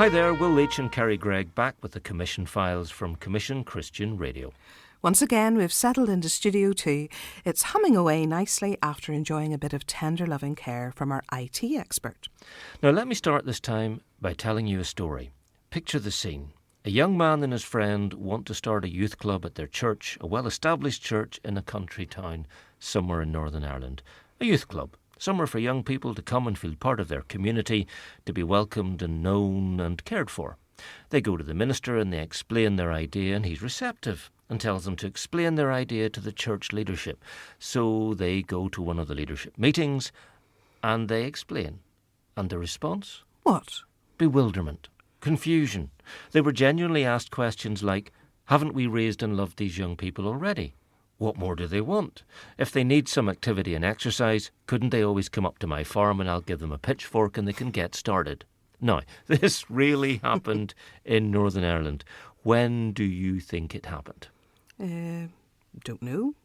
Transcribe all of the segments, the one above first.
Hi there, Will Leach and Kerry Gregg back with the Commission Files from Commission Christian Radio. Once again, we've settled into Studio 2. It's humming away nicely after enjoying a bit of tender loving care from our IT expert. Now let me start this time by telling you a story. Picture the scene. A young man and his friend want to start a youth club at their church, a well-established church in a country town somewhere in Northern Ireland. A youth club, somewhere for young people to come and feel part of their community, to be welcomed and known and cared for. They go to the minister and they explain their idea, and he's receptive and tells them to explain their idea to the church leadership. So they go to one of the leadership meetings and they explain. And the response? What? Bewilderment. Confusion. They were genuinely asked questions like, haven't we raised and loved these young people already? What more do they want? If they need some activity and exercise, couldn't they always come up to my farm and I'll give them a pitchfork and they can get started? Now, this really happened in Northern Ireland. When do you think it happened? Don't know.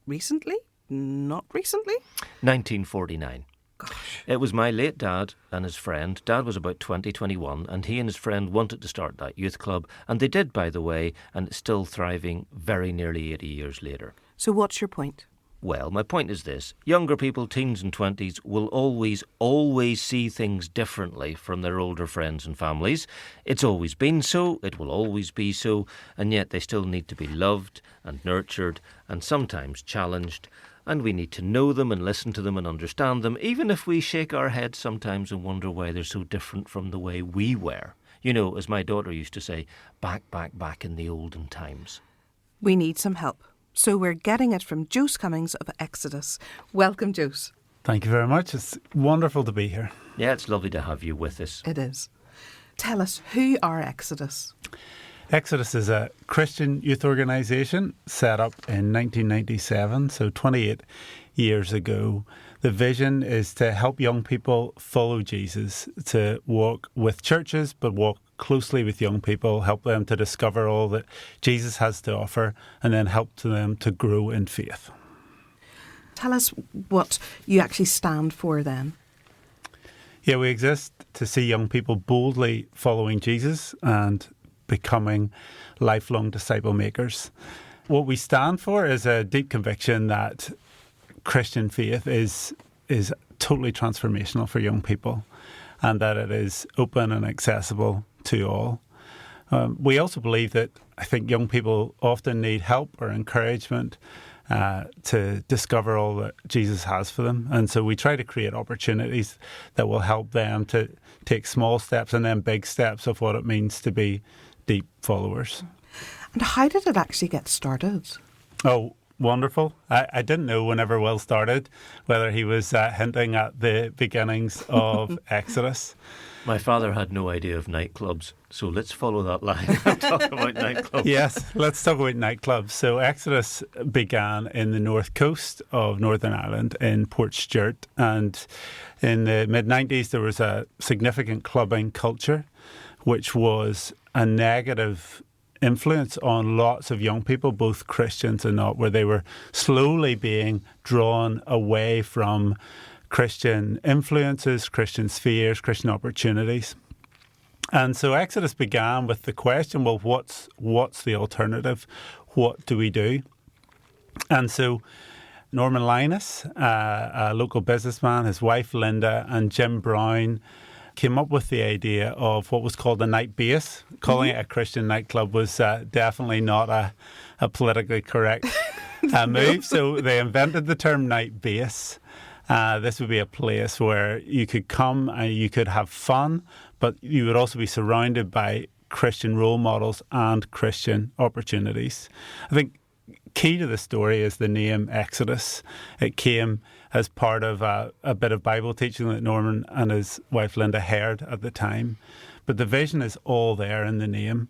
Recently? Not recently? 1949. Gosh. It was my late dad and his friend. Dad was about 21, and he and his friend wanted to start that youth club. And they did, by the way, and it's still thriving very nearly 80 years later. So what's your point? Well, my point is this. Younger people, teens and 20s, will always see things differently from their older friends and families. It's always been so, it will always be so, and yet they still need to be loved and nurtured and sometimes challenged. And we need to know them and listen to them and understand them, even if we shake our heads sometimes and wonder why they're so different from the way we were. You know, as my daughter used to say, back in the olden times. We need some help. So we're getting it from Jose Cummings of Exodus. Welcome, Jose. Thank you very much. It's wonderful to be here. Yeah, it's lovely to have you with us. It is. Tell us, who are Exodus? Exodus is a Christian youth organisation set up in 1997, so 28 years ago. The vision is to help young people follow Jesus, to walk with churches, but walk closely with young people, help them to discover all that Jesus has to offer, and then help them to grow in faith. Tell us what you actually stand for then. Yeah, we exist to see young people boldly following Jesus and becoming lifelong disciple makers. What we stand for is a deep conviction that Christian faith is totally transformational for young people, and that it is open and accessible to all. We also believe that I think young people often need help or encouragement to discover all that Jesus has for them. And so we try to create opportunities that will help them to take small steps and then big steps of what it means to be deep followers. And how did it actually get started? Oh, wonderful. I didn't know whenever Will started whether he was hinting at the beginnings of Exodus. My father had no idea of nightclubs, so let's follow that line and talk about nightclubs. Yes, let's talk about nightclubs. So Exodus began in the north coast of Northern Ireland in Portstewart, and in the mid-90s there was a significant clubbing culture which was a negative influence on lots of young people, both Christians and not, where they were slowly being drawn away from Christian influences, Christian spheres, Christian opportunities. And so Exodus began with the question, well, what's the alternative? What do we do? And so Norman Linus, a local businessman, his wife Linda, and Jim Brown came up with the idea of what was called a night base. Calling it a Christian nightclub was definitely not a politically correct move. So they invented the term night base. This would be a place where you could come and you could have fun, but you would also be surrounded by Christian role models and Christian opportunities. I think key to the story is the name Exodus. It came as part of a bit of Bible teaching that Norman and his wife Linda heard at the time. But the vision is all there in the name,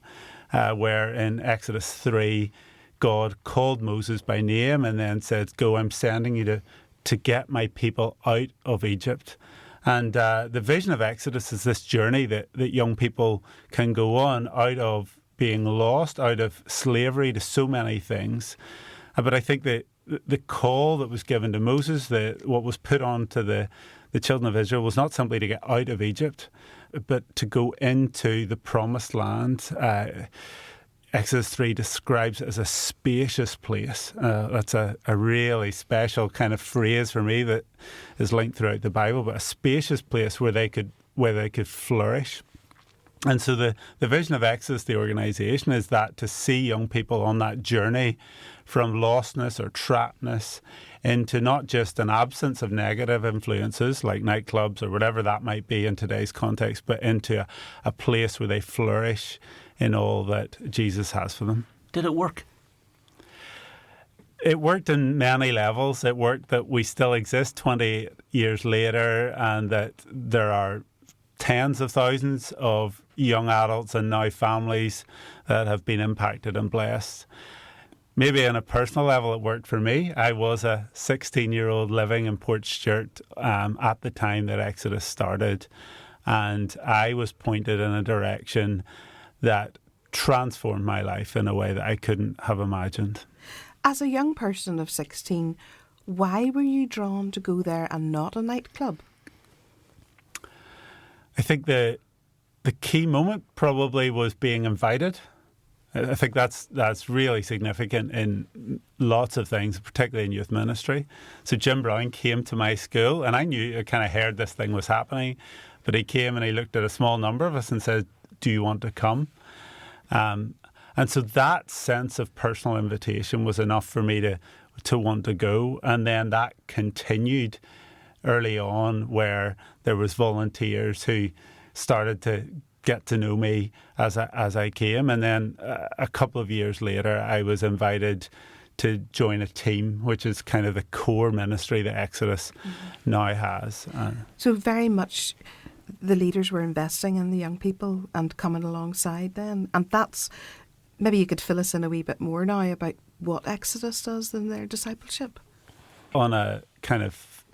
where in Exodus 3, God called Moses by name and then said, go, I'm sending you to get my people out of Egypt. And the vision of Exodus is this journey that young people can go on out of being lost, out of slavery to so many things. But I think that the call that was given to Moses, what was put onto the the children of Israel was not simply to get out of Egypt, but to go into the promised land. Exodus 3 describes it as a spacious place. That's a really special kind of phrase for me that is linked throughout the Bible, but a spacious place where they could flourish. And so the vision of Exodus, the organisation, is that to see young people on that journey from lostness or trappedness into not just an absence of negative influences like nightclubs or whatever that might be in today's context, but into a place where they flourish in all that Jesus has for them. Did it work? It worked in many levels. It worked that we still exist 20 years later, and that there are tens of thousands of young adults and now families that have been impacted and blessed. Maybe on a personal level it worked for me. I was a 16-year-old living in Portstewart at the time that Exodus started, and I was pointed in a direction that transformed my life in a way that I couldn't have imagined. As a young person of 16, why were you drawn to go there and not a nightclub? I think the key moment probably was being invited. I think that's really significant in lots of things, particularly in youth ministry. So Jim Brown came to my school, and I kind of heard this thing was happening, but he came and he looked at a small number of us and said, "Do you want to come?" And so that sense of personal invitation was enough for me to want to go. And then that continued early on, where there was volunteers who started to get to know me as I came. And then a couple of years later, I was invited to join a team, which is kind of the core ministry that Exodus now has. So very much the leaders were investing in the young people and coming alongside then. And that's, maybe you could fill us in a wee bit more now about what Exodus does in their discipleship. On a kind of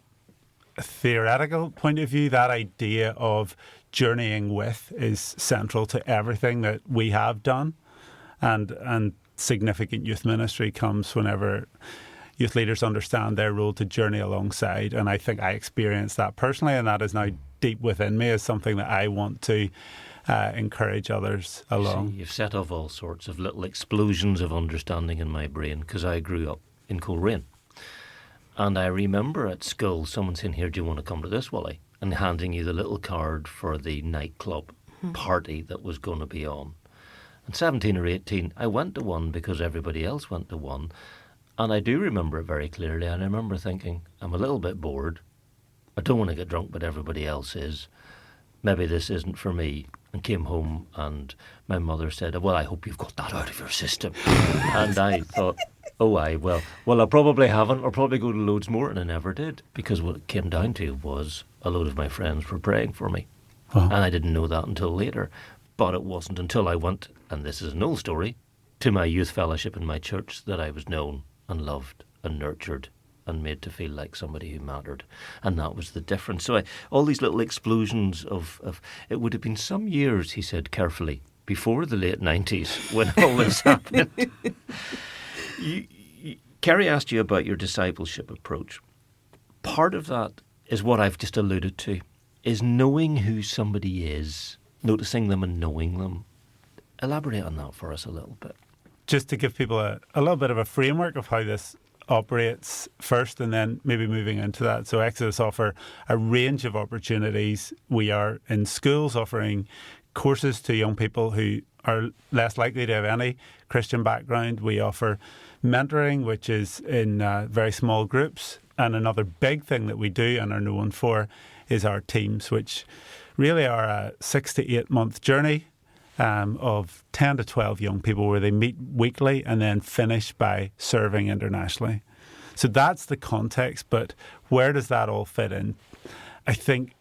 theoretical point of view, that idea of journeying with is central to everything that we have done. And significant youth ministry comes whenever youth leaders understand their role to journey alongside. And I think I experienced that personally, and that is now deep within me as something that I want to encourage others along. See, you've set off all sorts of little explosions of understanding in my brain, because I grew up in Coleraine. And I remember at school someone saying, "Here, do you want to come to this, Wally?" And handing you the little card for the nightclub party that was going to be on. And 17 or 18, I went to one because everybody else went to one. And I do remember it very clearly. And I remember thinking, I'm a little bit bored. I don't want to get drunk, but everybody else is. Maybe this isn't for me. And came home and my mother said, "Well, I hope you've got that out of your system." And I thought, well, I probably haven't. I'll probably go to loads more. And I never did, because what it came down to was a load of my friends were praying for me. Wow. And I didn't know that until later. But it wasn't until I went, and this is an old story, to my youth fellowship in my church that I was known and loved and nurtured and made to feel like somebody who mattered. And that was the difference. So all these little explosions of it would have been some years, he said carefully, before the late 90s when all this happened. Kerry asked you about your discipleship approach. Part of that is what I've just alluded to, is knowing who somebody is, noticing them and knowing them. Elaborate on that for us a little bit. Just to give people a little bit of a framework of how this operates first, and then maybe moving into that. So Exodus offer a range of opportunities. We are in schools offering courses to young people who are less likely to have any Christian background. We offer mentoring, which is in very small groups. And another big thing that we do and are known for is our teams, which really are a 6 to 8 month journey of 10 to 12 young people where they meet weekly and then finish by serving internationally. So that's the context, but where does that all fit in? I think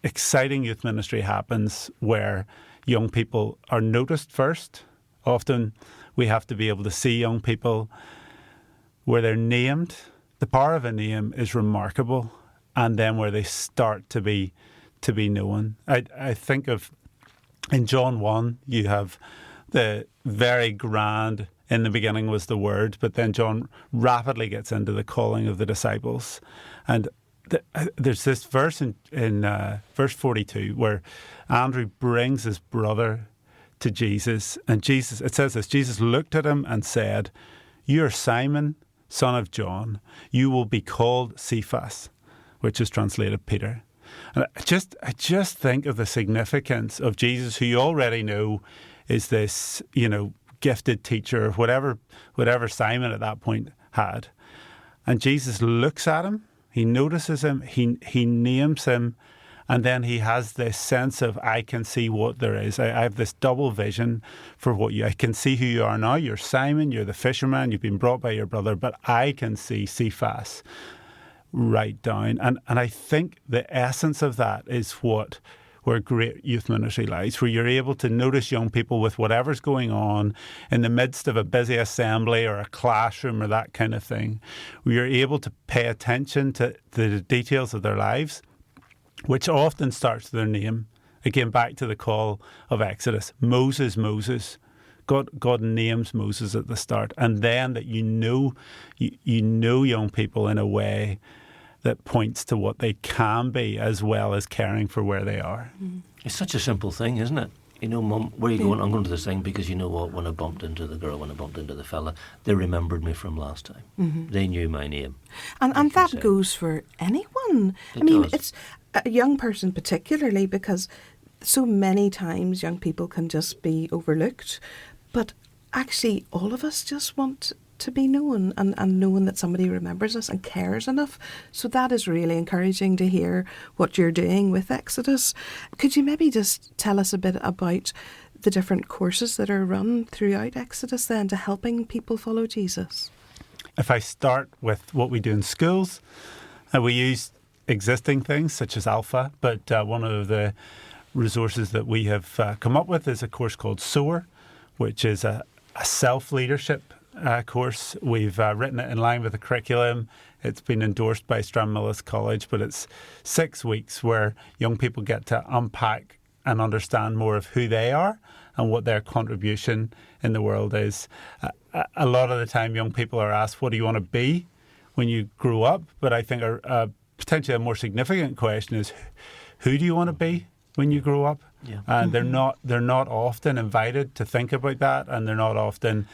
exciting youth ministry happens where young people are noticed first. Often we have to be able to see young people where they're named. The power of a name is remarkable, and then where they start to be known. I think of in John 1, you have the very grand, in the beginning was the Word, but then John rapidly gets into the calling of the disciples. And there's this verse in verse 42 where Andrew brings his brother to Jesus, and Jesus, it says this, Jesus looked at him and said, "You are Simon, son of John. You will be called Cephas," which is translated Peter. And I just think of the significance of Jesus, who you already know is this, gifted teacher, whatever Simon at that point had. And Jesus looks at him, he notices him, he names him, and then he has this sense of, I can see what there is. I have this double vision for I can see who you are now. You're Simon, you're the fisherman, you've been brought by your brother, but I can see Cephas right down. And I think the essence of that is where great youth ministry lies, where you're able to notice young people with whatever's going on in the midst of a busy assembly or a classroom or that kind of thing, where you're able to pay attention to the details of their lives, which often starts with their name. Again, back to the call of Exodus. Moses. God names Moses at the start. And then that you know young people in a way that points to what they can be, as well as caring for where they are. It's such a simple thing, isn't it? Mum, where are you going? I'm going to this thing because you know what? When I bumped into the girl, when I bumped into the fella, they remembered me from last time. Mm-hmm. They knew my name. And that goes for anyone. Does. It's a young person particularly, because so many times young people can just be overlooked. But actually, all of us just want to be known and knowing that somebody remembers us and cares enough. So that is really encouraging to hear what you're doing with Exodus. Could you maybe just tell us a bit about the different courses that are run throughout Exodus then to helping people follow Jesus? If I start with what we do in schools, we use existing things such as Alpha, but one of the resources that we have come up with is a course called SOAR, which is a self-leadership course. We've written it in line with the curriculum. It's been endorsed by Stranmillis College, but it's 6 weeks where young people get to unpack and understand more of who they are and what their contribution in the world is. A lot of the time young people are asked, what do you want to be when you grow up? But I think potentially a more significant question is, who do you want to be when you grow up? Yeah. And they're not often invited to think about that, and they're not often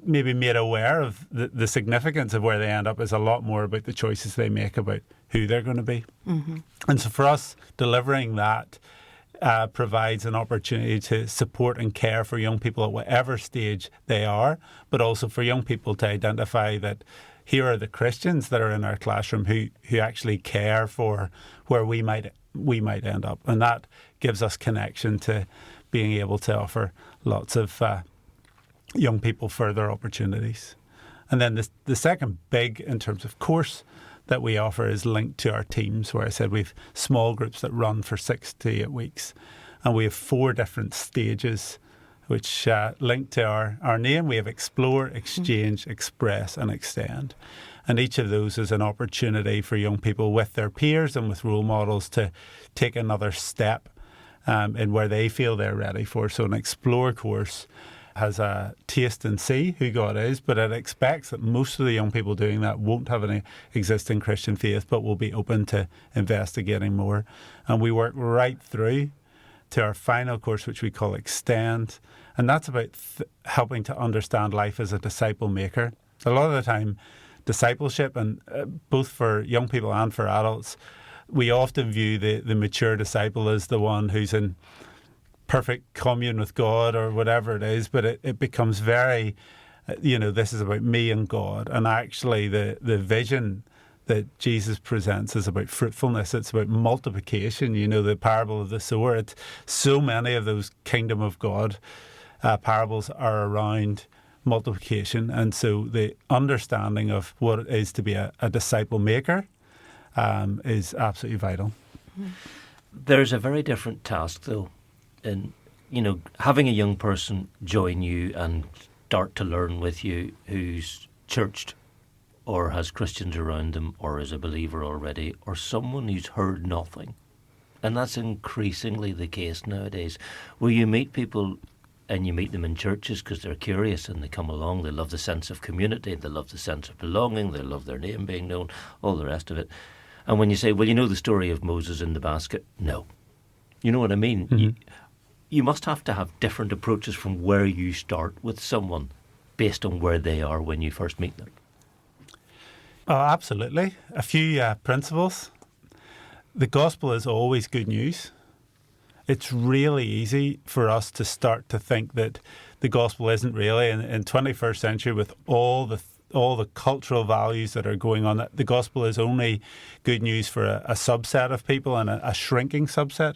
maybe made aware of the significance of where they end up is a lot more about the choices they make about who they're going to be. Mm-hmm. And so for us, delivering that provides an opportunity to support and care for young people at whatever stage they are, but also for young people to identify that here are the Christians that are in our classroom who actually care for where we might end up. And that gives us connection to being able to offer lots of young people further opportunities. And then the second big, in terms of course, that we offer is linked to our teams, where I said we've small groups that run for 6 to 8 weeks. And we have 4 different stages which link to our name. We have Explore, Exchange, Express and Extend. And each of those is an opportunity for young people with their peers and with role models to take another step in where they feel they're ready for. So an Explore course has a taste and see who God is, but it expects that most of the young people doing that won't have any existing Christian faith, but will be open to investigating more. And we work right through to our final course, which we call Extend, and that's about helping to understand life as a disciple maker. A lot of the time, discipleship, and both for young people and for adults, we often view the mature disciple as the one who's in perfect commune with God or whatever it is, but it becomes very, this is about me and God. And actually the vision that Jesus presents is about fruitfulness. It's about multiplication. The parable of the sower. It's so many of those kingdom of God parables are around multiplication. And so the understanding of what it is to be a disciple maker is absolutely vital. There's a very different task, though, in having a young person join you and start to learn with you who's churched or has Christians around them or is a believer already, or someone who's heard nothing. And that's increasingly the case nowadays, where you meet people and you meet them in churches because they're curious and they come along. They love the sense of community, they love the sense of belonging, they love their name being known, all the rest of it. And when you say, well, you know the story of Moses in the basket, no. You know what I mean? You must have to have different approaches from where you start with someone based on where they are when you first meet them. Oh, absolutely. A few principles. The gospel is always good news. It's really easy for us to start to think that the gospel isn't really, in 21st century, with all the cultural values that are going on, that the gospel is only good news for a subset of people and a shrinking subset.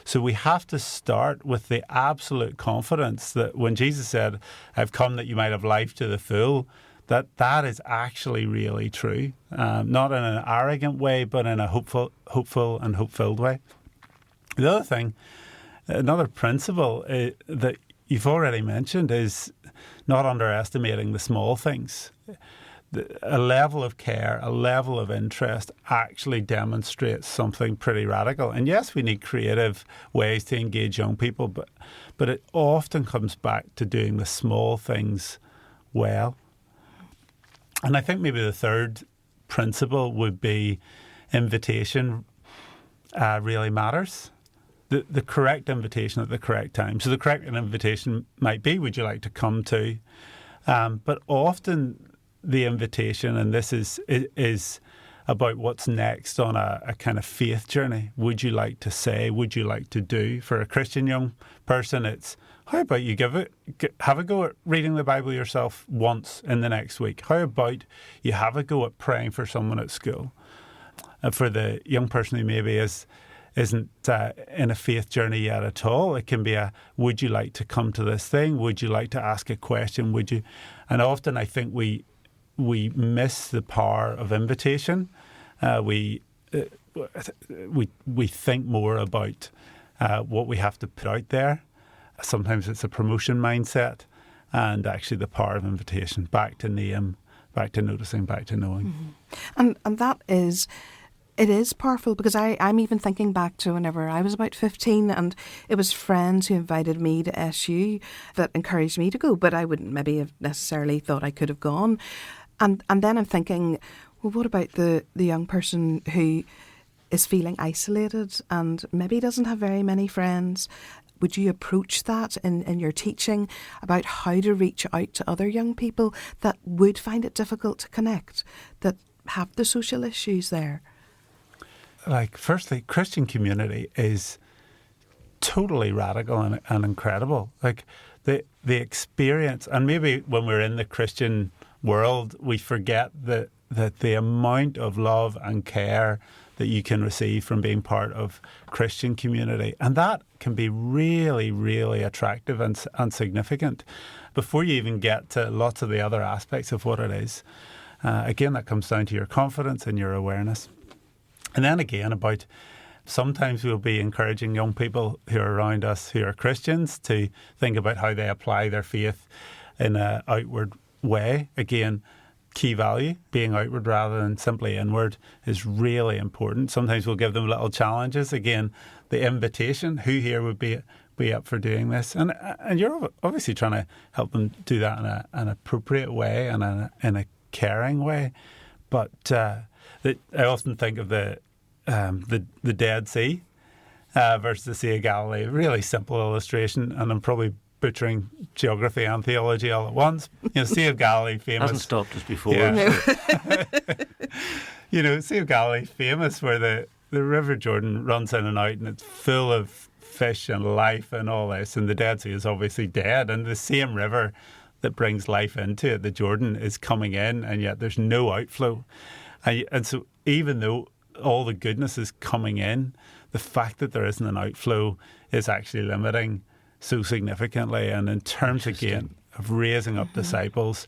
So we have to start with the absolute confidence that when Jesus said, "I've come that you might have life to the full," that is actually really true. Not in an arrogant way, but in a hopeful and hope-filled way. The other thing, another principle that you've already mentioned is not underestimating the small things. A level of care, a level of interest actually demonstrates something pretty radical. And yes, we need creative ways to engage young people, but it often comes back to doing the small things well. And I think maybe the third principle would be invitation really matters. The correct invitation at the correct time. So the correct invitation might be, would you like to come to? But often the invitation, and this is about what's next on a kind of faith journey. Would you like to say, would you like to do? For a Christian young person, it's, how about you have a go at reading the Bible yourself once in the next week? How about you have a go at praying for someone at school? For the young person who maybe isn't in a faith journey yet at all, it can be would you like to come to this thing? Would you like to ask a question? Would you? And often I think we miss the power of invitation. We think more about what we have to put out there. Sometimes it's a promotion mindset, and actually the power of invitation. Back to name, back to noticing, back to knowing. Mm-hmm. And that is. It is powerful, because I'm even thinking back to whenever I was about 15, and it was friends who invited me to SU that encouraged me to go, but I wouldn't maybe have necessarily thought I could have gone. And then I'm thinking, well, what about the young person who is feeling isolated and maybe doesn't have very many friends? Would you approach that in your teaching about how to reach out to other young people that would find it difficult to connect, that have the social issues there? Like, firstly, Christian community is totally radical and incredible. Like the experience, and maybe when we're in the Christian world, we forget that the amount of love and care that you can receive from being part of Christian community, and that can be really, really attractive and significant before you even get to lots of the other aspects of what it is. Again, that comes down to your confidence and your awareness. And then again, about sometimes we'll be encouraging young people who are around us who are Christians to think about how they apply their faith in an outward way. Again, key value, being outward rather than simply inward, is really important. Sometimes we'll give them little challenges. Again, the invitation, who here would be up for doing this? And you're obviously trying to help them do that in an appropriate way and in a caring way. But I often think of the Dead Sea versus the Sea of Galilee. Really simple illustration, and I'm probably butchering geography and theology all at once. Sea of Galilee, famous. Hasn't stopped us before. Yeah. Sea of Galilee, famous, where the River Jordan runs in and out, and it's full of fish and life and all this. And the Dead Sea is obviously dead, and the same river that brings life into it, the Jordan, is coming in, and yet there's no outflow. And so even though all the goodness is coming in, the fact that there isn't an outflow is actually limiting so significantly. And in terms, again, of raising up disciples,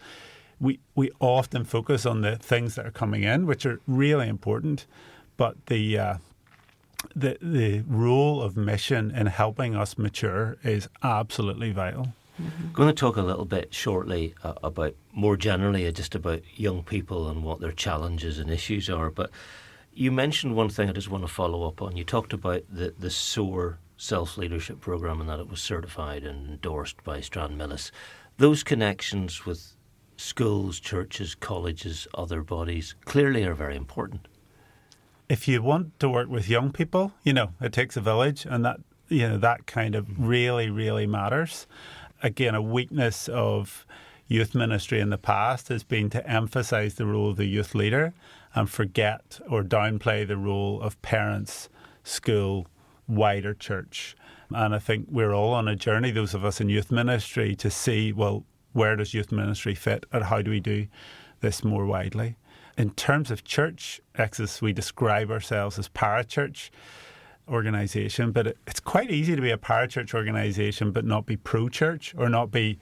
we often focus on the things that are coming in, which are really important, but the role of mission in helping us mature is absolutely vital. I'm going to talk a little bit shortly about, more generally, just about young people and what their challenges and issues are. But you mentioned one thing I just want to follow up on. You talked about the SOAR self-leadership program and that it was certified and endorsed by Stranmillis. Those connections with schools, churches, colleges, other bodies clearly are very important. if you want to work with young people, it takes a village, and that kind of really, really matters. Again, a weakness of youth ministry in the past has been to emphasise the role of the youth leader and forget or downplay the role of parents, school, wider church. And I think we're all on a journey, those of us in youth ministry, to see, well, where does youth ministry fit and how do we do this more widely? In terms of church, Exodus, we describe ourselves as parachurch organisation, but it's quite easy to be a parachurch organisation but not be pro-church or not be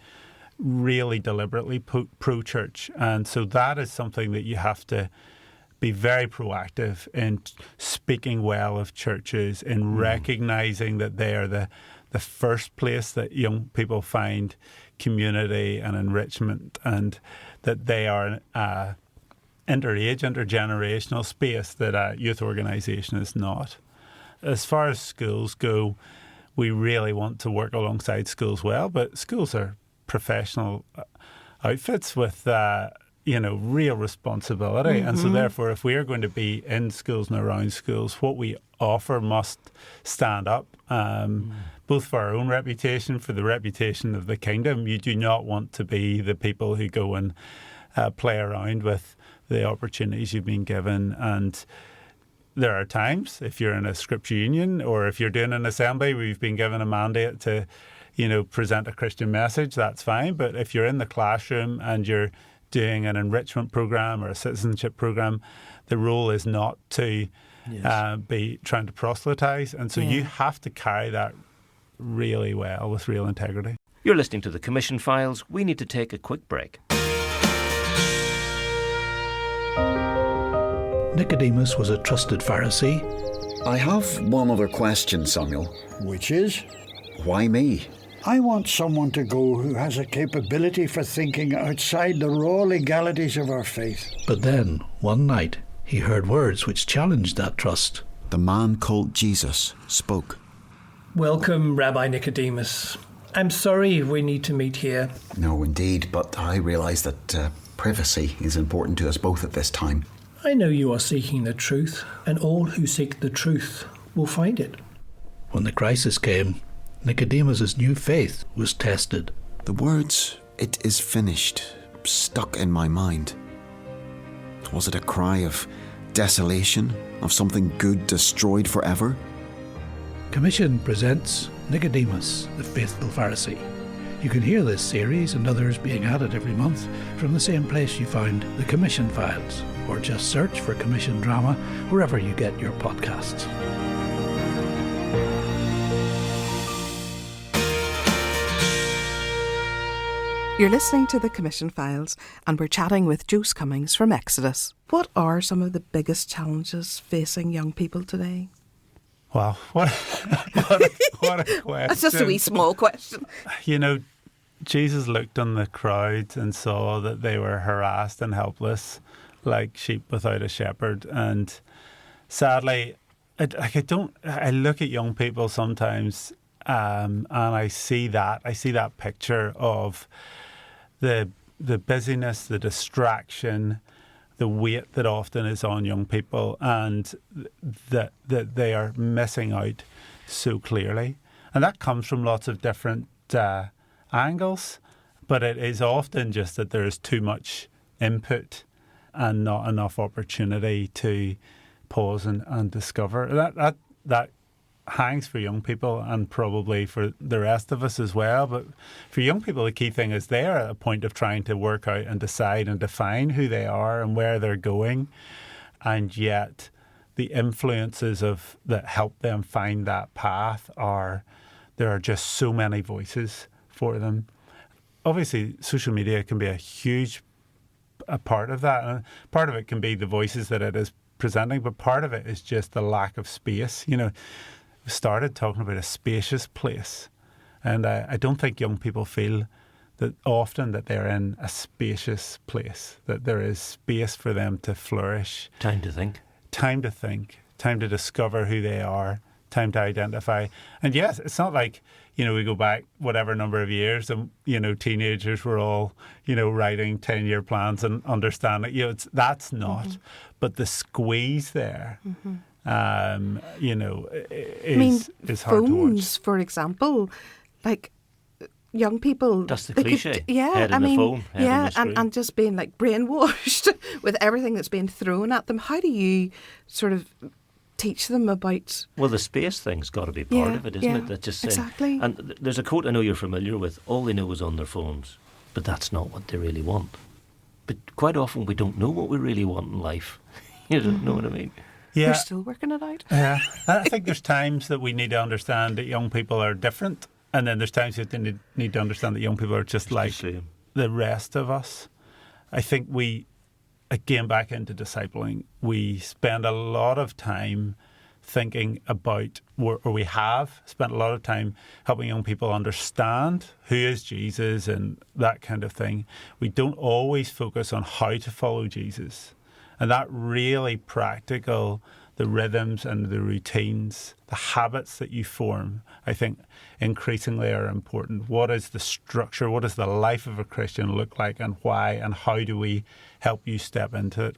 really deliberately pro-church. And so that is something that you have to be very proactive in speaking well of churches, in recognising that they are the first place that young people find community and enrichment, and that they are interage, intergenerational space that a youth organisation is not. As far as schools go, we really want to work alongside schools well, but schools are professional outfits with real responsibility. And so therefore, if we are going to be in schools and around schools, what we offer must stand up, both for our own reputation, for the reputation of the kingdom. You do not want to be the people who go and play around with the opportunities you've been given. And there are times, if you're in a scripture union or if you're doing an assembly where you've been given a mandate to, present a Christian message, that's fine. But if you're in the classroom and you're doing an enrichment program or a citizenship program, the role is not to be trying to proselytise. And so you have to carry that really well with real integrity. You're listening to the Commission Files. We need to take a quick break. Nicodemus was a trusted Pharisee. I have one other question, Samuel. Which is? Why me? I want someone to go who has a capability for thinking outside the raw legalities of our faith. But then, one night, he heard words which challenged that trust. The man called Jesus spoke. Welcome, Rabbi Nicodemus. I'm sorry we need to meet here. No, indeed, but I realise that privacy is important to us both at this time. I know you are seeking the truth, and all who seek the truth will find it. When the crisis came, Nicodemus's new faith was tested. The words, "It is finished," stuck in my mind. Was it a cry of desolation, of something good destroyed forever? Commission presents Nicodemus, the Faithful Pharisee. You can hear this series and others being added every month from the same place you found the Commission Files, or just search for Commission Drama wherever you get your podcasts. You're listening to the Commission Files, and we're chatting with Jose Cummings from Exodus. What are some of the biggest challenges facing young people today? Wow, what a question. That's just a wee small question. Jesus looked on the crowd and saw that they were harassed and helpless, like sheep without a shepherd. And sadly, I look at young people sometimes, and I see that picture of the busyness, the distraction, the weight that often is on young people, and that they are missing out so clearly. And that comes from lots of different angles, but it is often just that there is too much input and not enough opportunity to pause and discover. That hangs for young people and probably for the rest of us as well. But for young people, the key thing is they're at a point of trying to work out and decide and define who they are and where they're going. And yet the influences that help them find that path there are just so many voices for them. Obviously, social media can be a part of that. And part of it can be the voices that it is presenting, but part of it is just the lack of space. We started talking about a spacious place, and I don't think young people feel that often that they're in a spacious place, that there is space for them to flourish. Time to think. Time to discover who they are, time to identify. And yes, it's not like, we go back whatever number of years and, teenagers were all, writing 10-year plans and understanding, that's not. Mm-hmm. But the squeeze there, is hard to watch. Phones, for example, like young people. That's the cliche. Head in the phone, head in the screen. and just being like brainwashed with everything that's being thrown at them. How do you sort of teach them about? Well, the space thing's got to be part of it, isn't it? That's just saying. Exactly. And there's a quote I know you're familiar with. All they know is on their phones, but that's not what they really want. But quite often we don't know what we really want in life. You don't know what I mean? Yeah. We're still working it out. Yeah. I think there's times that we need to understand that young people are different, and then there's times that they need to understand that young people are just like the rest of us. I think we, again, back into discipling, we spend a lot of time thinking about, or we have spent a lot of time helping young people understand who is Jesus and that kind of thing. We don't always focus on how to follow Jesus. And that really practical, the rhythms and the routines, the habits that you form, I think increasingly are important. What is the structure? What does the life of a Christian look like, and why? And how do we help you step into it?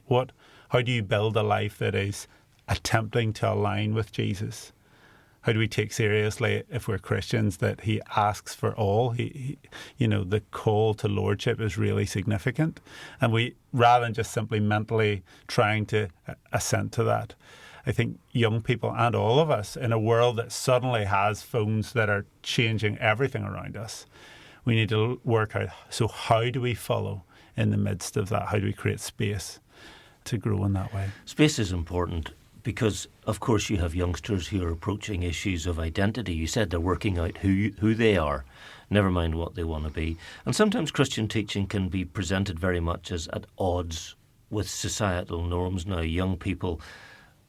How do you build a life that is attempting to align with Jesus? How do we take seriously, if we're Christians, that he asks for all? The call to lordship is really significant. And we, rather than just simply mentally trying to assent to that, I think young people and all of us, in a world that suddenly has phones that are changing everything around us, we need to work out, so how do we follow in the midst of that? How do we create space to grow in that way? Space is important. Because, of course, you have youngsters who are approaching issues of identity. You said they're working out who they are, never mind what they want to be. And sometimes Christian teaching can be presented very much as at odds with societal norms now. Young people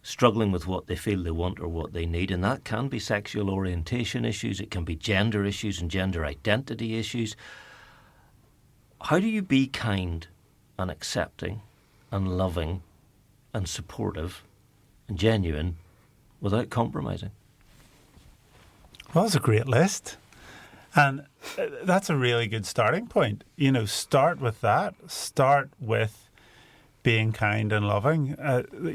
struggling with what they feel they want or what they need. And that can be sexual orientation issues. It can be gender issues and gender identity issues. How do you be kind and accepting and loving and supportive and genuine without compromising? Well, that's a great list. And that's a really good starting point. Start with that. Start with being kind and loving.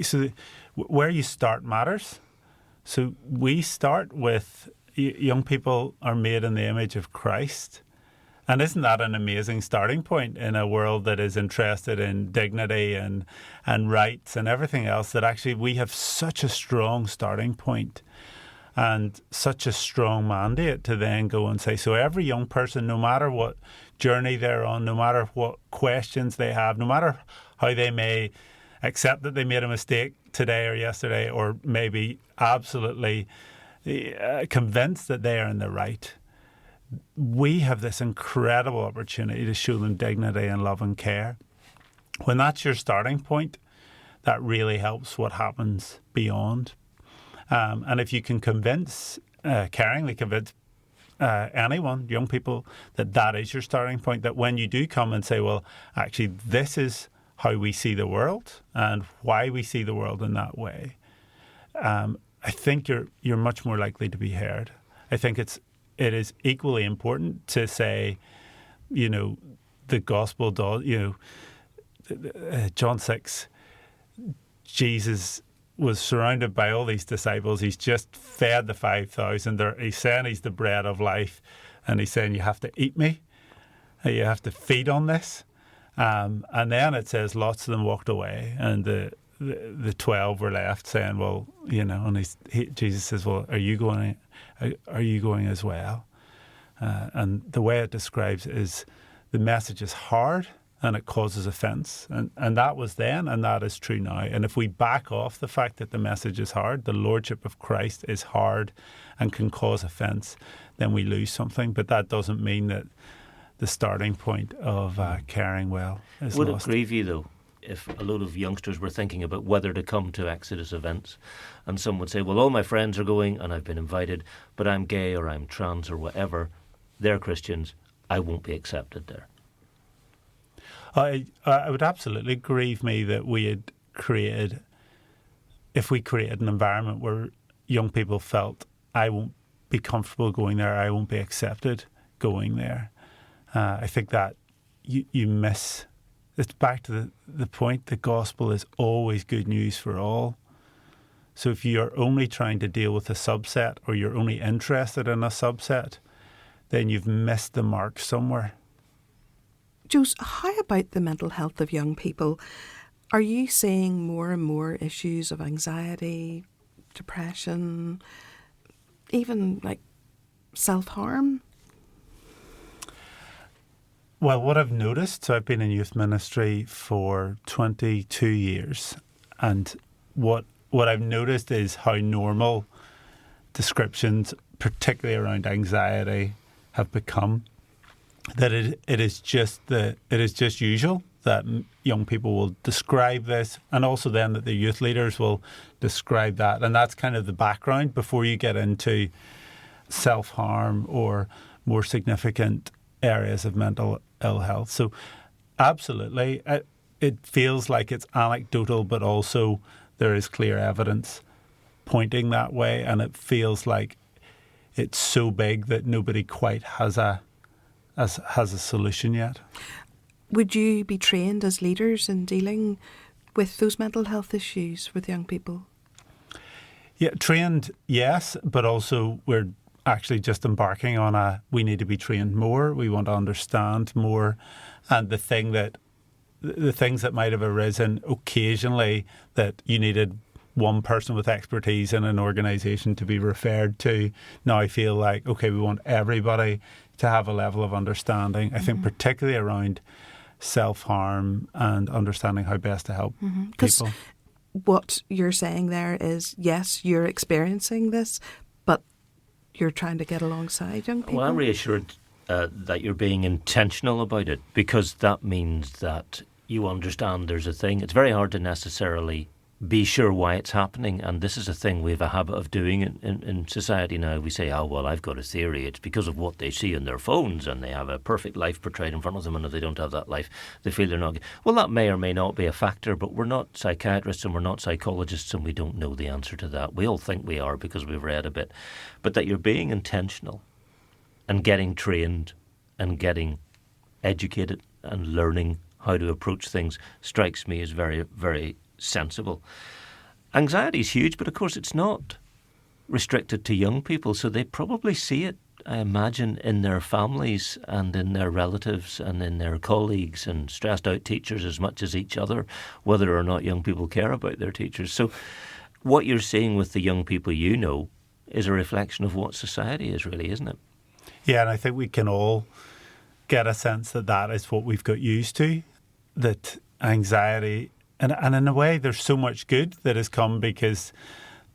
So where you start matters. So we start with young people are made in the image of Christ. And isn't that an amazing starting point in a world that is interested in dignity and rights and everything else, that actually we have such a strong starting point and such a strong mandate to then go and say, so every young person, no matter what journey they're on, no matter what questions they have, no matter how they may accept that they made a mistake today or yesterday, or maybe absolutely convinced that they are in the right, we have this incredible opportunity to show them dignity and love and care. When that's your starting point, that really helps what happens beyond. And if you can caringly convince anyone, young people, that is your starting point, that when you do come and say, well, actually, this is how we see the world and why we see the world in that way, I think you're much more likely to be heard. I think it is equally important to say, the gospel does, John 6, Jesus was surrounded by all these disciples. He's just fed the 5,000. He's saying he's the bread of life. And he's saying, you have to eat me. You have to feed on this. And then it says lots of them walked away. And the 12 were left saying, well, and Jesus says, well, are you going as well? And the way it describes it is the message is hard and it causes offence. And that was then, and that is true now. And if we back off the fact that the message is hard, the lordship of Christ is hard and can cause offence, then we lose something. But that doesn't mean that the starting point of caring well is Would lost. it grieve you, though, if a load of youngsters were thinking about whether to come to Exodus events, and some would say, well, all my friends are going and I've been invited, but I'm gay or I'm trans or whatever, they're Christians, I won't be accepted there? It would absolutely grieve me that if we created an environment where young people felt, I won't be comfortable going there, I won't be accepted going there. I think that you miss. It's back to the point, the gospel is always good news for all. So if you're only trying to deal with a subset, or you're only interested in a subset, then you've missed the mark somewhere. Jose, how about the mental health of young people? Are you seeing more and more issues of anxiety, depression, even like self-harm? Well, what I've noticed, so I've been in youth ministry for 22 years, and what I've noticed is how normal descriptions, particularly around anxiety, have become. That it is just usual that young people will describe this, and also then that the youth leaders will describe that, and that's kind of the background before you get into self-harm or more significant areas of mental ill health. So absolutely, it feels like it's anecdotal, but also there is clear evidence pointing that way, and it feels like it's so big that nobody quite has a solution yet. Would you be trained as leaders in dealing with those mental health issues with young people? Yeah, trained, yes, but also we're actually just embarking on we need to be trained more. We want to understand more, and the things that might have arisen occasionally that you needed one person with expertise in an organisation to be referred to, now I feel like, okay, we want everybody to have a level of understanding. I think particularly around self-harm and understanding how best to help people. What you're saying there is, yes, you're experiencing this, but you're trying to get alongside young people. Well, I'm reassured that you're being intentional about it, because that means that you understand there's a thing. It's very hard to necessarily be sure why it's happening, and this is a thing we have a habit of doing in society now. We say, oh, well, I've got a theory. It's because of what they see on their phones, and they have a perfect life portrayed in front of them, and if they don't have that life, they feel they're not. Well, that may or may not be a factor, but we're not psychiatrists and we're not psychologists, and we don't know the answer to that. We all think we are because we've read a bit. But that you're being intentional and getting trained and getting educated and learning how to approach things strikes me as very, very sensible. Anxiety is huge, but of course it's not restricted to young people, so they probably see it, I imagine, in their families and in their relatives and in their colleagues and stressed out teachers as much as each other, whether or not young people care about their teachers. So what you're seeing with the young people you know is a reflection of what society is really, isn't it? Yeah, and I think we can all get a sense that is what we've got used to, that anxiety. And in a way, there's so much good that has come because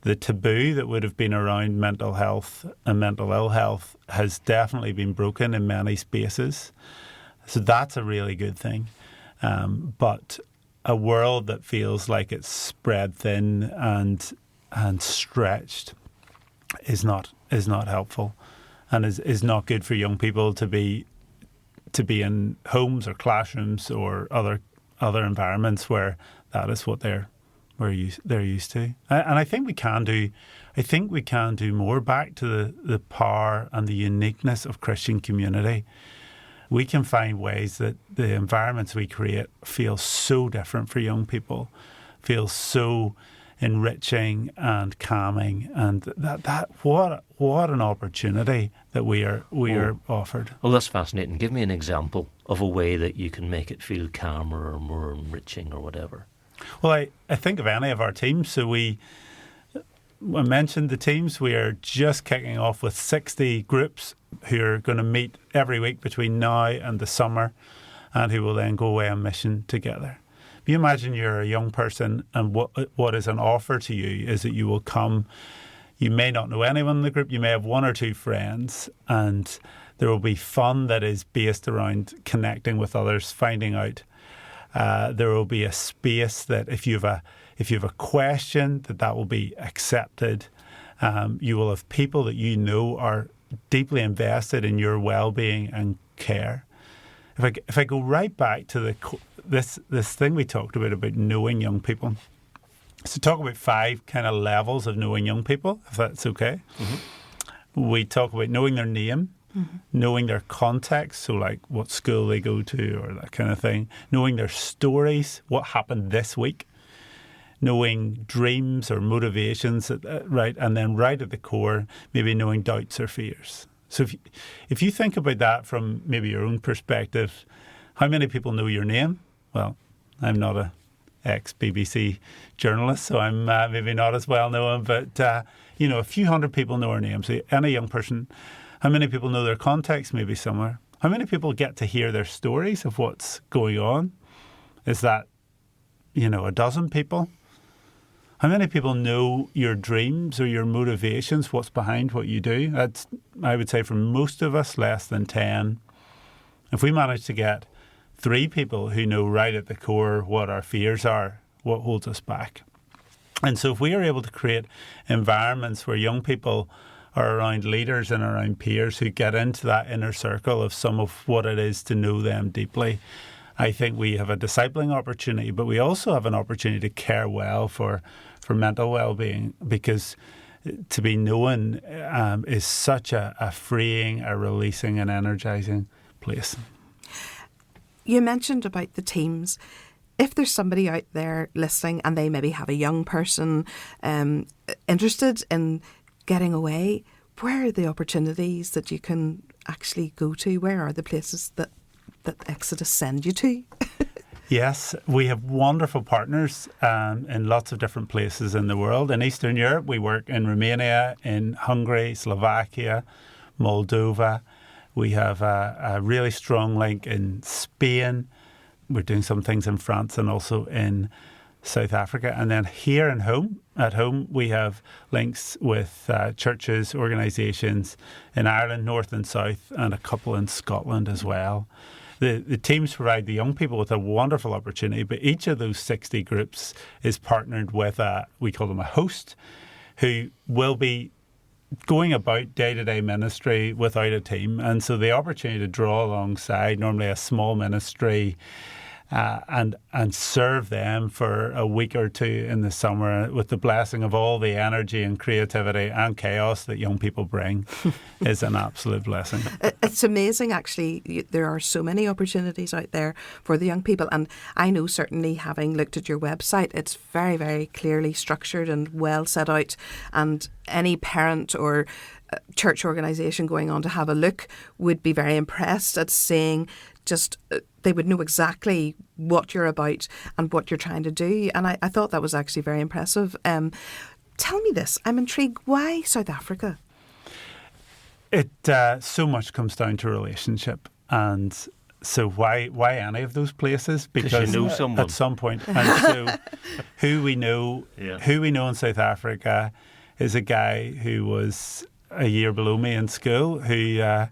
the taboo that would have been around mental health and mental ill health has definitely been broken in many spaces. So that's a really good thing. But a world that feels like it's spread thin and stretched is not helpful, and is not good for young people to be in homes or classrooms or other environments where that is what they're used to. And I think we can do more. Back to the power and the uniqueness of Christian community. We can find ways that the environments we create feel so different for young people, feel so enriching and calming, and that what an opportunity that we are offered. Well, that's fascinating. Give me an example of a way that you can make it feel calmer or more enriching or whatever. Well, I think of any of our teams. So I mentioned the teams. We are just kicking off with 60 groups who are going to meet every week between now and the summer, and who will then go away on mission together. If you imagine you're a young person, and what is an offer to you is that you will come. You may not know anyone in the group. You may have one or two friends, and there will be fun that is based around connecting with others, finding out. There will be a space that if you have a question, that will be accepted. You will have people that you know are deeply invested in your well-being and care. If I go right back to this thing we talked about knowing young people, So talk about 5 kind of levels of knowing young people, if that's okay. We talk about knowing their name, knowing their context, so like what school they go to or that kind of thing, knowing their stories, what happened this week, knowing dreams or motivations, right, and then right at the core, maybe knowing doubts or fears. So if you think about that from maybe your own perspective, how many people know your name? Well, I'm not a ex-BBC journalist, so I'm maybe not as well known, but a few hundred people know our names. So any young person, how many people know their context, maybe somewhere? How many people get to hear their stories of what's going on? Is that, a dozen people? How many people know your dreams or your motivations, what's behind what you do? That's, I would say, for most of us, less than 10. If we manage to get 3 people who know right at the core what our fears are, what holds us back. And so if we are able to create environments where young people are around leaders and around peers who get into that inner circle of some of what it is to know them deeply, I think we have a discipling opportunity, but we also have an opportunity to care well for mental well-being, because to be known is such a freeing, a releasing and energising place. You mentioned about the teams. If there's somebody out there listening and they maybe have a young person interested in getting away, where are the opportunities that you can actually go to? Where are the places that Exodus send you to? Yes, we have wonderful partners in lots of different places in the world. In Eastern Europe, we work in Romania, in Hungary, Slovakia, Moldova. We have a really strong link in Spain. We're doing some things in France and also in South Africa. And then here at home, we have links with churches, organisations in Ireland, North and South, and a couple in Scotland as well. The teams provide the young people with a wonderful opportunity, but each of those 60 groups is partnered with we call them a host, who will be going about day-to-day ministry without a team. And so the opportunity to draw alongside normally a small ministry and serve them for a week or 2 in the summer with the blessing of all the energy and creativity and chaos that young people bring is an absolute blessing. It's amazing, actually. There are so many opportunities out there for the young people. And I know, certainly, having looked at your website, it's very, very clearly structured and well set out. And any parent or church organisation going on to have a look would be very impressed at seeing they would know exactly what you're about and what you're trying to do. And I thought that was actually very impressive. Tell me this, I'm intrigued, why South Africa? It so much comes down to relationship. And so why any of those places? Because you know someone at some point. And so who we know in South Africa is a guy who was a year below me in school, who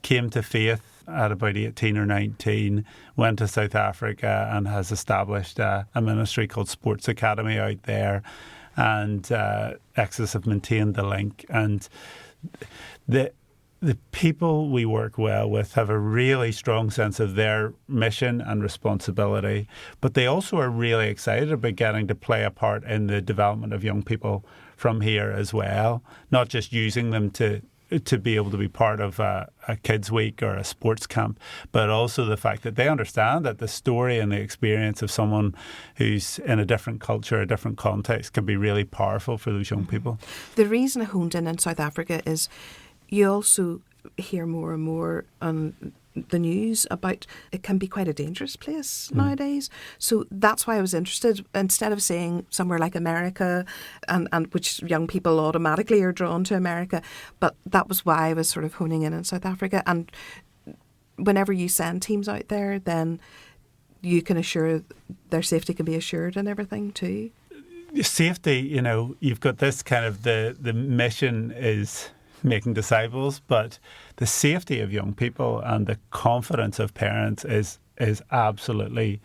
came to faith at about 18 or 19, went to South Africa and has established a ministry called Sports Academy out there. And Exodus have maintained the link. And the people we work well with have a really strong sense of their mission and responsibility, but they also are really excited about getting to play a part in the development of young people from here as well, not just using them to be able to be part of a kids' week or a sports camp, but also the fact that they understand that the story and the experience of someone who's in a different culture, a different context, can be really powerful for those young people. The reason I honed in South Africa is you also hear more and more on the news about it can be quite a dangerous place nowadays. So that's why I was interested, instead of saying somewhere like America, and which young people automatically are drawn to America, but that was why I was sort of honing in South Africa. And whenever you send teams out there, then you can assure their safety can be assured and everything too. Safety, you've got this kind of the mission is making disciples, but the safety of young people and the confidence of parents is absolutely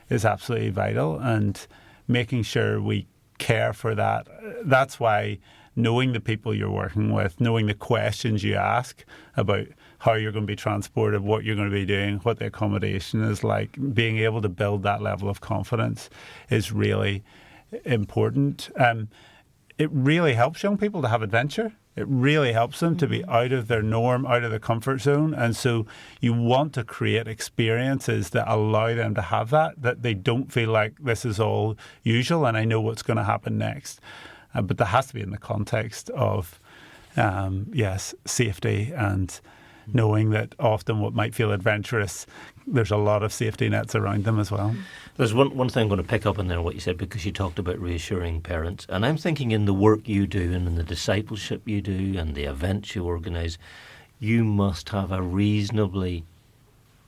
vital, and making sure we care for that. That's why knowing the people you're working with, knowing the questions you ask about how you're going to be transported, what you're going to be doing, what the accommodation is like, being able to build that level of confidence is really important. It really helps young people to have adventure. It really helps them to be out of their norm, out of their comfort zone. And so you want to create experiences that allow them to have that they don't feel like this is all usual and I know what's going to happen next. But that has to be in the context of, safety and knowing that often what might feel adventurous, there's a lot of safety nets around them as well. There's one thing I'm going to pick up on there, what you said, because you talked about reassuring parents. And I'm thinking in the work you do and in the discipleship you do and the events you organise, you must have a reasonably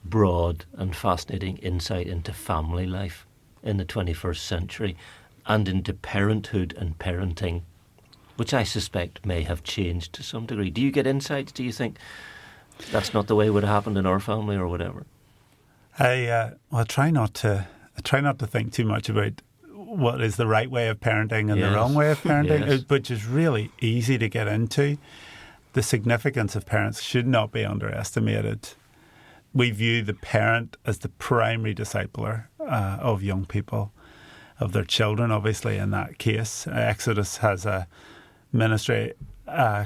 broad and fascinating insight into family life in the 21st century and into parenthood and parenting, which I suspect may have changed to some degree. Do you get insights? Do you think that's not the way it would have happened in our family or whatever? I try not to think too much about what is the right way of parenting and the wrong way of parenting, which is really easy to get into. The significance of parents should not be underestimated. We view the parent as the primary discipler of young people, of their children, obviously, in that case. Exodus has a ministry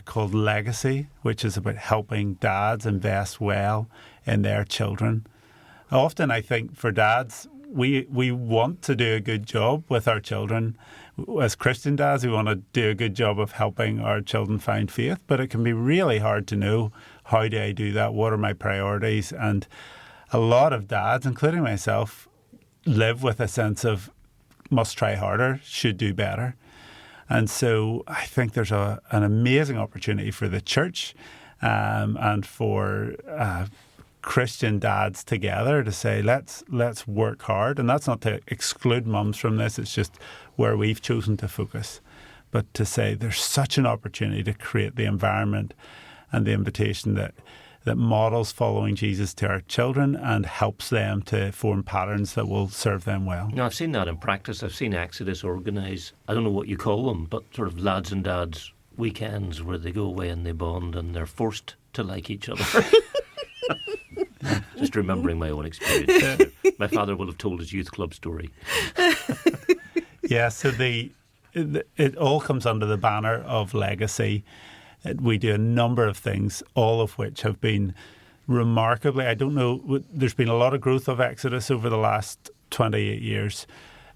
called Legacy, which is about helping dads invest well in their children. Often, I think, for dads, we want to do a good job with our children. As Christian dads, we want to do a good job of helping our children find faith, but it can be really hard to know, how do I do that? What are my priorities? And a lot of dads, including myself, live with a sense of must try harder, should do better. And so I think there's an amazing opportunity for the church and for Christian dads together to say, let's work hard. And that's not to exclude mums from this. It's just where we've chosen to focus. But to say there's such an opportunity to create the environment and the invitation that models following Jesus to our children and helps them to form patterns that will serve them well. Now, I've seen that in practice. I've seen Exodus organise, I don't know what you call them, but sort of lads and dads weekends where they go away and they bond and they're forced to like each other. Just remembering my own experience. My father will have told his youth club story. Yeah, so it all comes under the banner of Legacy. We do a number of things, all of which have been remarkably, I don't know, there's been a lot of growth of Exodus over the last 28 years.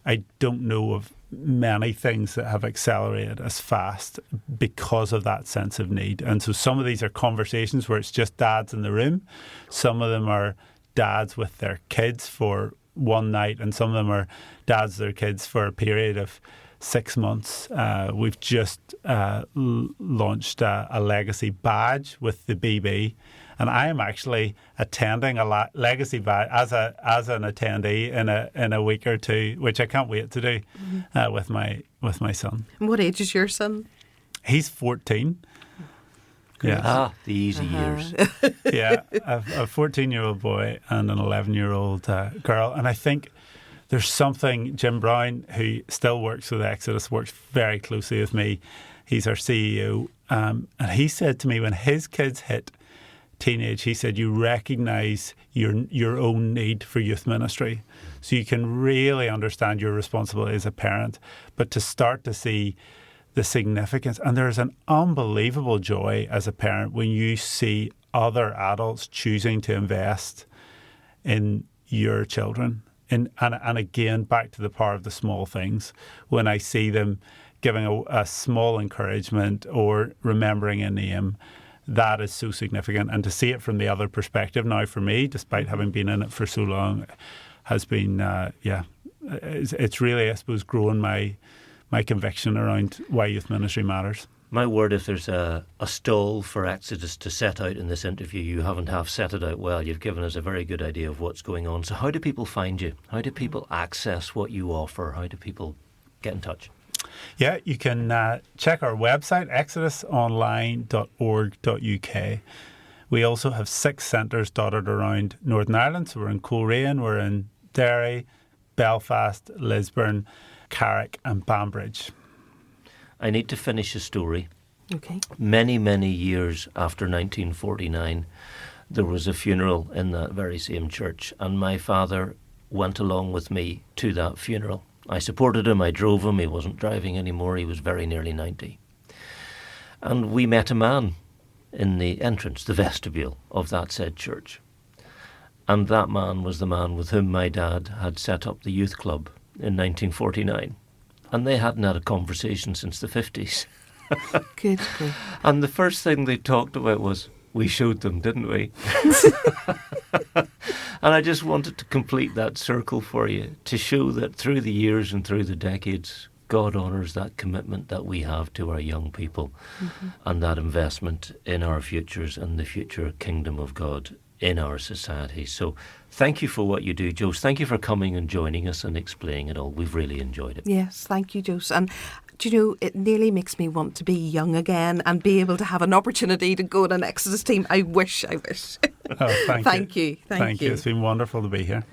I don't know of many things that have accelerated as fast because of that sense of need. And so some of these are conversations where it's just dads in the room. Some of them are dads with their kids for one night, and some of them are dads with their kids for a period of 6 months. We've just launched a Legacy badge with the BB, and I am actually attending a Legacy badge as an attendee in a week or two, which I can't wait to do with my son. And what age is your son? He's 14. Yeah. The easy years. Yeah, a 14-year-old boy and an 11-year-old girl, and I think there's something, Jim Brown, who still works with Exodus, works very closely with me. He's our CEO. And he said to me when his kids hit teenage, he said, you recognise your own need for youth ministry. So you can really understand your responsibility as a parent, but to start to see the significance. And there's an unbelievable joy as a parent when you see other adults choosing to invest in your children. And again, back to the power of the small things. When I see them giving a small encouragement or remembering a name, that is so significant. And to see it from the other perspective now for me, despite having been in it for so long, has been, it's really, I suppose, grown my conviction around why youth ministry matters. My word, if there's a stall for Exodus to set out in this interview, you haven't half set it out well. You've given us a very good idea of what's going on. So how do people find you? How do people access what you offer? How do people get in touch? Yeah, you can check our website, exodusonline.org.uk. We also have 6 centres dotted around Northern Ireland. So we're in Coleraine, we're in Derry, Belfast, Lisburn, Carrick and Banbridge. I need to finish a story. Okay. Many, many years after 1949, there was a funeral in that very same church, and my father went along with me to that funeral. I supported him, I drove him, he wasn't driving anymore, he was very nearly 90. And we met a man in the entrance, the vestibule of that said church. And that man was the man with whom my dad had set up the youth club in 1949. And they hadn't had a conversation since the 50s. Good. And the first thing they talked about was, we showed them, didn't we? And I just wanted to complete that circle for you, to show that through the years and through the decades, God honours that commitment that we have to our young people, and that investment in our futures and the future kingdom of God in our society. So thank you for what you do, Jose. Thank you for coming and joining us and explaining it all. We've really enjoyed it. Yes, thank you, Jose. And do you know, it nearly makes me want to be young again and be able to have an opportunity to go to an Exodus team. I wish. Oh, thank you. Thank you. It's been wonderful to be here.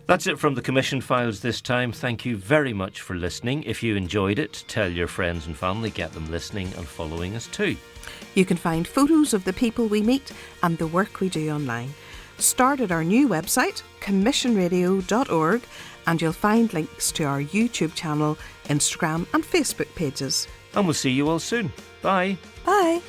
That's it from the Commission Files this time. Thank you very much for listening. If you enjoyed it, tell your friends and family, get them listening and following us too. You can find photos of the people we meet and the work we do online. Start at our new website, commissionradio.org, and you'll find links to our YouTube channel, Instagram and Facebook pages. And we'll see you all soon. Bye. Bye.